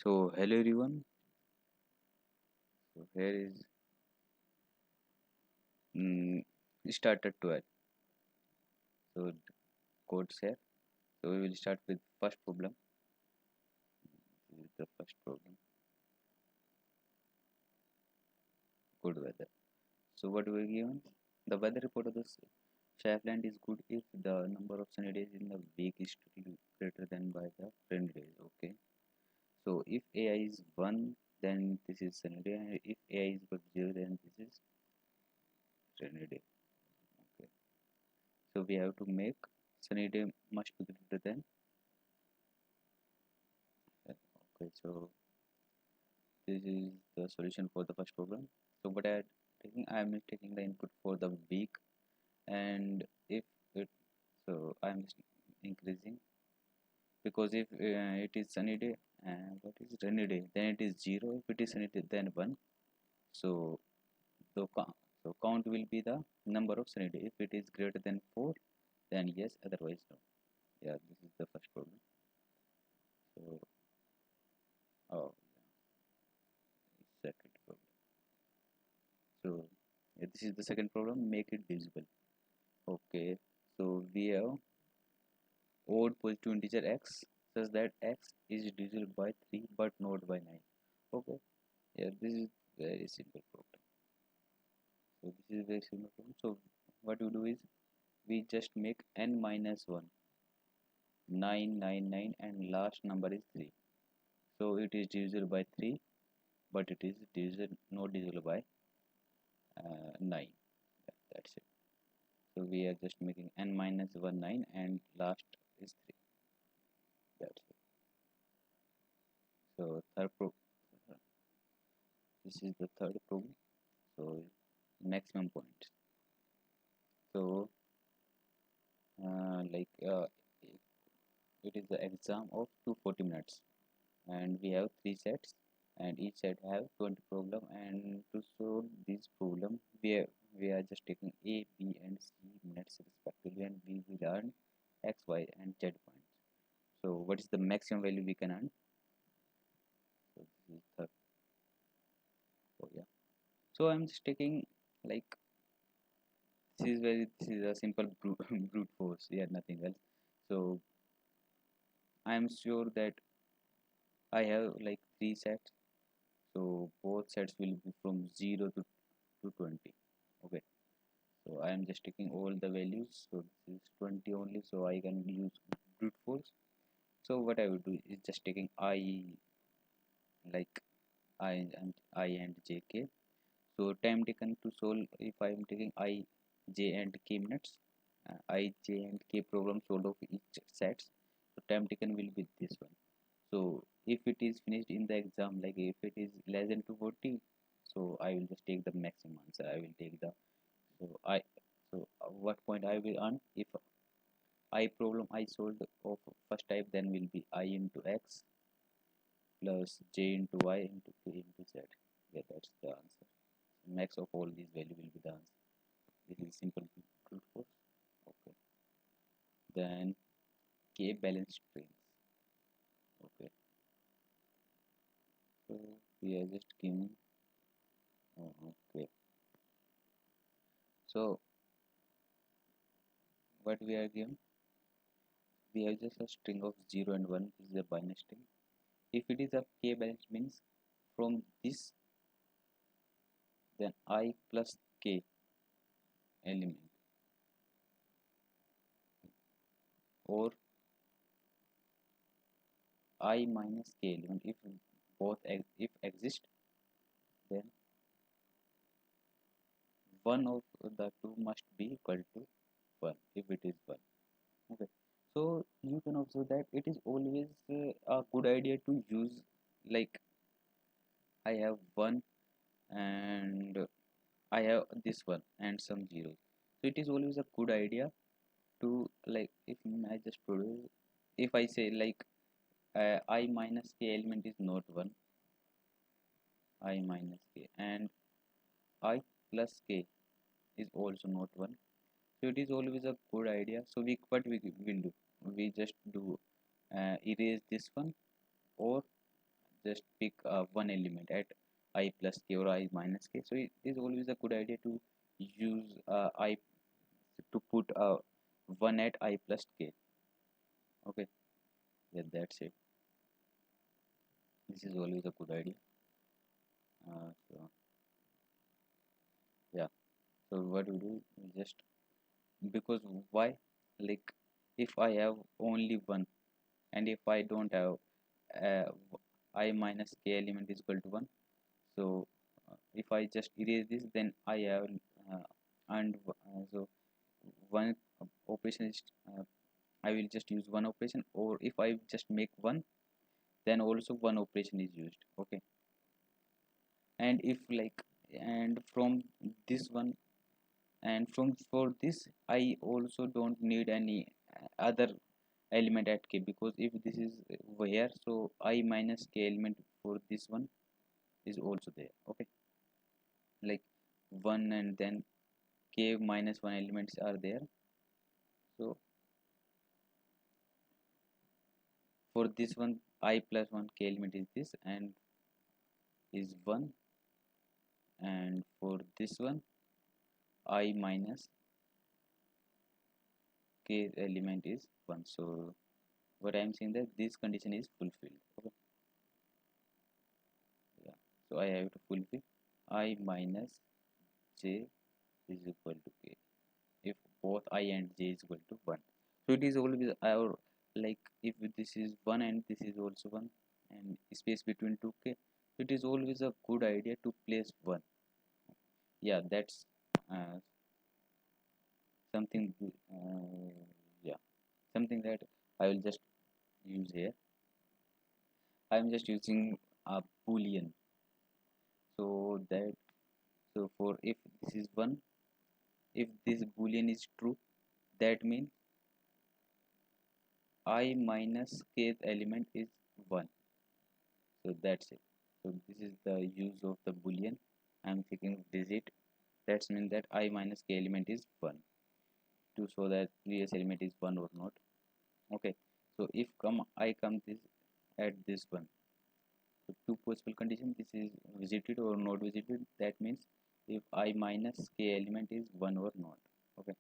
So hello everyone. So here is mm, started 12. So Codechef. So we will start with first problem. This is the first problem. Good weather. So what we given? The weather report of the Sheffield is good if the number of sunny days in the week is still greater than by the rainy days. Okay. So if AI is 1, then this is sunny day, and if AI is equal to 0, then this is rainy day. Okay. So we have to make sunny day must be greater than. Okay. So this is the solution for the first problem. So what I am taking the input for the week, and if it so I am just increasing, because if it is sunny day and what is rainy day, then it is 0. If it is sunny day, then 1. So the count will be the number of sunny day. If it is greater than 4, then yes, otherwise no. Yeah, this is the first problem. So oh, second problem. So yeah, this is the second problem. Make it divisible. Okay, so we have odd positive integer x such that x is divisible by 3 but not by 9. Okay, yeah, this is very simple problem. So this is very simple problem. So what we do is we just make n minus 1, 999, and last number is 3. So it is divisible by 3, but it is divisible not divisible by 9. That's it. So we are just making n minus 1 9 and last is 3. That's it. So this is the third problem. So maximum points. So it is the exam of 240 minutes, and we have 3 sets, and each set have 20 problem. And to solve this problem, we are just taking A, B, and C minutes respectively, and we will earn X, Y, and Z points. So what is the maximum value we can earn? So this is third. Oh yeah. So I'm just taking, like, this is a simple brute force. Yeah, nothing else. So I am sure that I have like 3 sets. So both sets will be from 0 to 20. Okay. So I am just taking all the values. So this is 20 only. So I can use brute force. So what I will do is just taking I, like I and j k. So time taken to solve, if I am taking I, j, and k minutes, I, j, and k program solved of each sets. So time taken will be this one. So if it is finished in the exam, like if it is less than 240, so I will just take the maximum answer. I will take the what point I will earn if I problem I solved of first type, then will be I into x plus j into y into k into z. Yeah, that's the answer. Max of all these value will be the answer. This is simple brute force. Okay. Then k balance strings. Okay. So we are just giving. Oh, okay. So what we are given? We have just a string of 0 and 1. This is a binary string. If it is a k balance, means from this, then I plus k element, or I minus k element. If both if exist, then one of the two must be equal to 1 if it is 1. Okay. So you can observe that it is always a good idea to use, like, I have 1 and I have this one and some zeros. So it is always a good idea to, like, if I just produce, if I say, like, I minus k element is not 1, I minus k, and I plus k is also not 1. So it is always a good idea. So we what we will do, we just do erase this one, or just pick one element at I plus k or I minus k. So it is always a good idea to use I to put 1 at I plus k. Okay, yeah, that's it. This is always a good idea. So yeah, so what we do, we just, because why, like, if I have only one, and if I don't have uh, I minus k element is equal to 1, so if I just erase this, then I have so one operation is I will just use one operation, or if I just make one, then also one operation is used. Okay, and if like, and from this one, and from for this I also don't need any other element at k, because if this is where, so I minus k element for this one is also there. Okay, like 1 and then k minus 1 elements are there. So for this one, I plus 1 k element is this and is 1, and for this one, I minus k element is 1. So what I am saying, that this condition is fulfilled. Okay, yeah. So I have to fulfill I minus j is equal to k if both I and j is equal to 1. So it is always our, like, if this is 1 and this is also 1 and space between 2k, it is always a good idea to place 1. Yeah, that's uh, something yeah, something that I will just use here. I am just using a boolean, so that, so for if this is 1, if this boolean is true, that means I minus kth element is 1. So that's it. So this is the use of the boolean. I'm taking digit, that's mean that I minus k element is 1, to show that previous element is 1 or not. Okay, so if I come this at this one, so two possible conditions, this is visited or not visited, that means if I minus k element is 1 or not. Okay,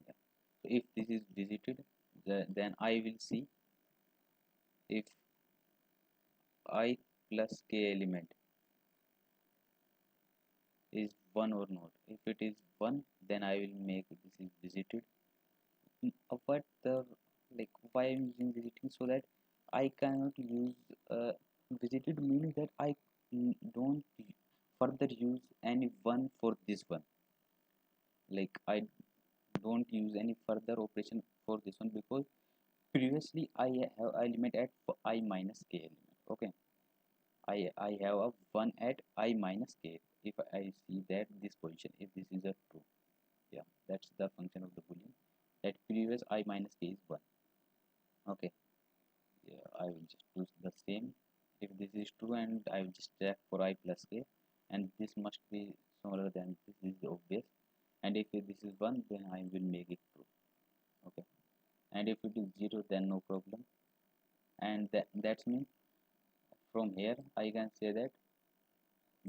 yeah. So if this is visited, then I will see if I plus k element is 1 or not. If it is 1, then I will make this is visited. But the, like, why I'm using visiting, so that I cannot use visited, meaning that I don't further use any one for this one. Like, I don't use any further operation for this one, because previously I have element at I minus k element. Okay, I have a 1 at I minus k if I see that this position, if this is a true. Yeah, that's the function of the boolean, that previous I minus k is 1. Okay, yeah, I will just do the same. If this is true, and I will just check for I plus k, and this must be smaller than this is obvious, and if this is 1, then I will make it true. Okay, and if it is 0, then no problem, and that's mean from here I can say that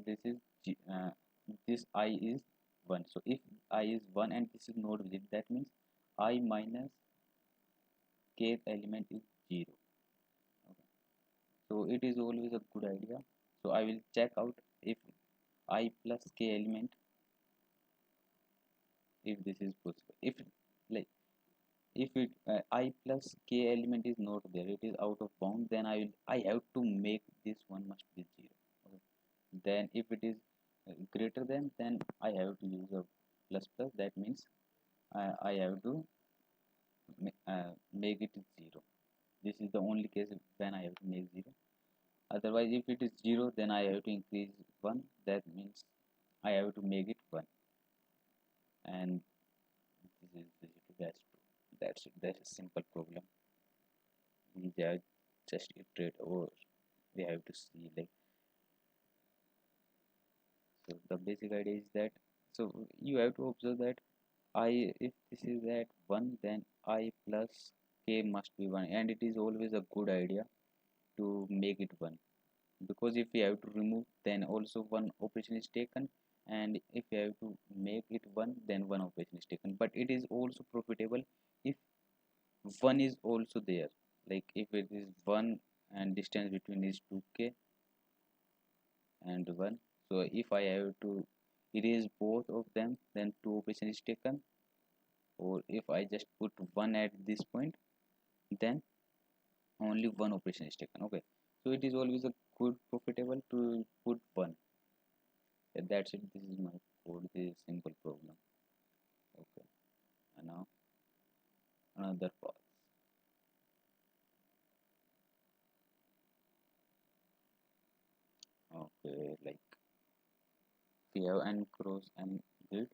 this is this I is 1. So if I is 1 and this is not visible, that means I minus kth element is 0. Okay, so it is always a good idea. So I will check out if I plus k element, if this is possible. If, like, if it I plus k element is not there, it is out of bound, then I have to make this one must be 0. Okay, then if it is greater than, then I have to use a plus plus, that means I have to make it 0. This is the only case when I have to make 0. Otherwise, if it is 0, then I have to increase 1, that means I have to make it 1, and this is basically that's true. That's it. That's a simple problem. We just iterate, or we have to see, like, so the basic idea is that, so you have to observe that I, if this is at 1, then I plus k must be 1, and it is always a good idea to make it 1, because if we have to remove, then also one operation is taken, and if we have to make it 1, then one operation is taken. But it is also profitable if 1 is also there, like if it is 1 and distance between is 2k and 1. So if I have to erase both of them, then 2 operation is taken, or if I just put 1 at this point, then only one operation is taken. Okay, so it is always a good profitable to put 1. Yeah, that's it. This is my code. This is simple problem. Okay, and now another path. Okay, like we have n cross and grid.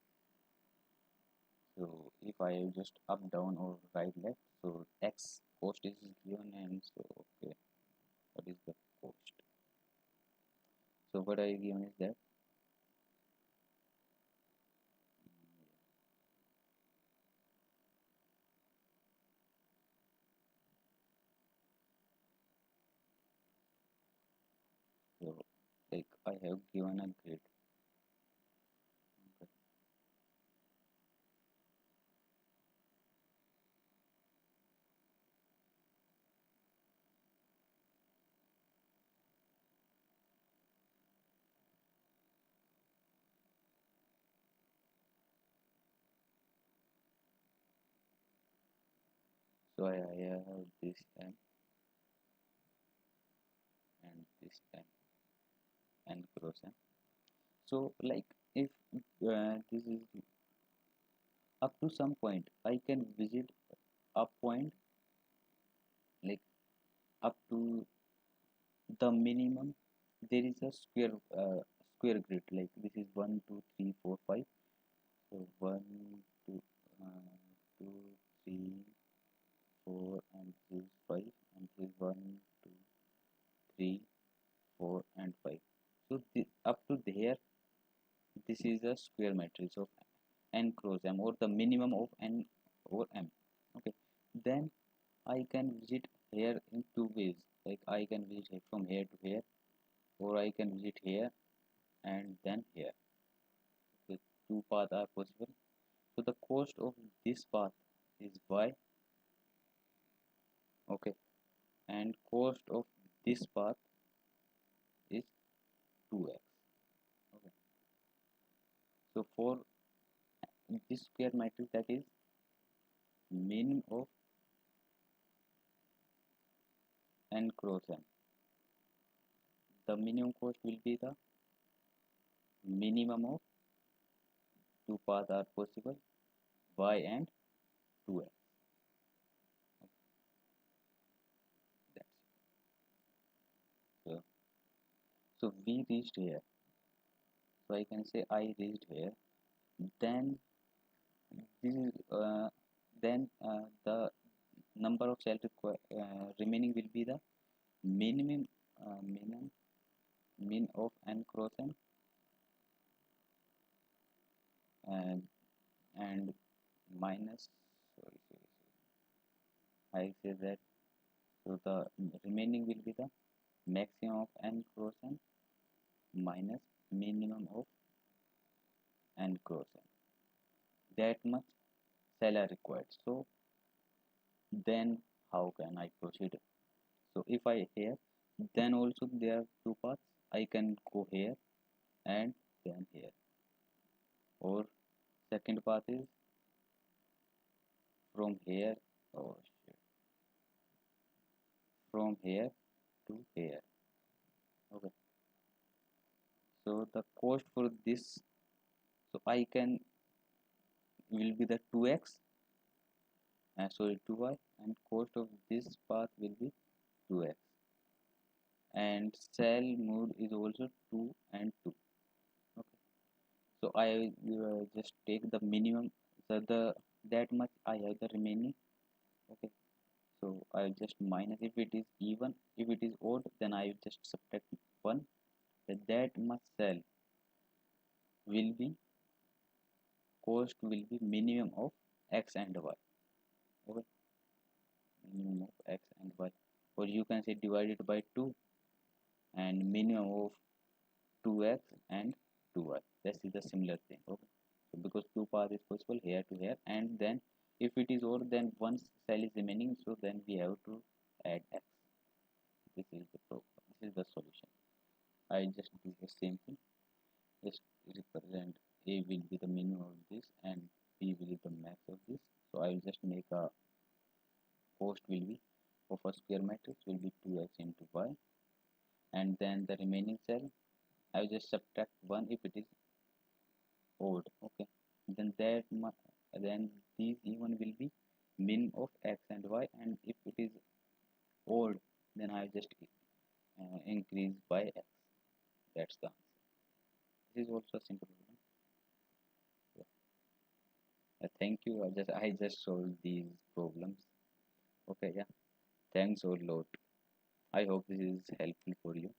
So if I just up, down, or right, left, so x cost is given, and so okay, what is the cost? So what I given is that so like I have given a grid. Okay, so I have this m and this n cross m. So like if this is up to some point, I can visit a point like up to the minimum. There is a square grid, like this is 1 2 3 4 5. So 1 2 2 3 4, and this is 5, and this is 1 2 3 4 and 5. So up to there, this is a square matrix of n cross m, or the minimum of n over m. Okay, then I can visit here in two ways, like I can visit here from here to here, or I can visit here and then here. Okay, two paths are possible. So the cost of this path is y, okay, and cost of this path is 2x. Okay, so for this square matrix, that is min of n cross m, the minimum cost will be the minimum of two paths are possible, y and 2x. That's it. So we reached here. So I can say I reached here. Then this is then the number of cells remaining will be the minimum min of n cross n, and and minus, sorry, I say that, so the remaining will be the maximum of n cross n minus minimum of n cross n. That much cell are required. So then how can I proceed? So if I here, then also there are two paths. I can go here and then here. Or second path is from here, oh shit, from here to here. Okay. So the cost for this, so I can will be the 2x, and sorry 2y, and cost of this path will be 2x, and cell mode is also 2 and 2. Okay, so I just take the minimum, so the that much I have the remaining. Okay, so I'll just minus, if it is even, if it is odd, then I will just subtract 1. That much cell will be, cost will be minimum of x and y. Okay, minimum of x and y, or or you can say divide it by 2 and minimum of 2x and 2y. This is the similar thing. Okay, so because two path is possible here to here, and then if it is odd, then one cell is remaining, so then we have to add x. This is the problem. This is the solution. I just do the same thing. Just represent a will be the minimum of this and b will be the max of this. So I will just make a cost will be of a square matrix will be 2x into y, and then the remaining cell I will just subtract 1 if it is odd. Okay, then then these even will be min of x and y, and if it is odd, then I just increase by x. That's the answer. This is also a simple problem. Thank you. I just solved these problems. Okay, yeah. Thanks a lot. I hope this is helpful for you.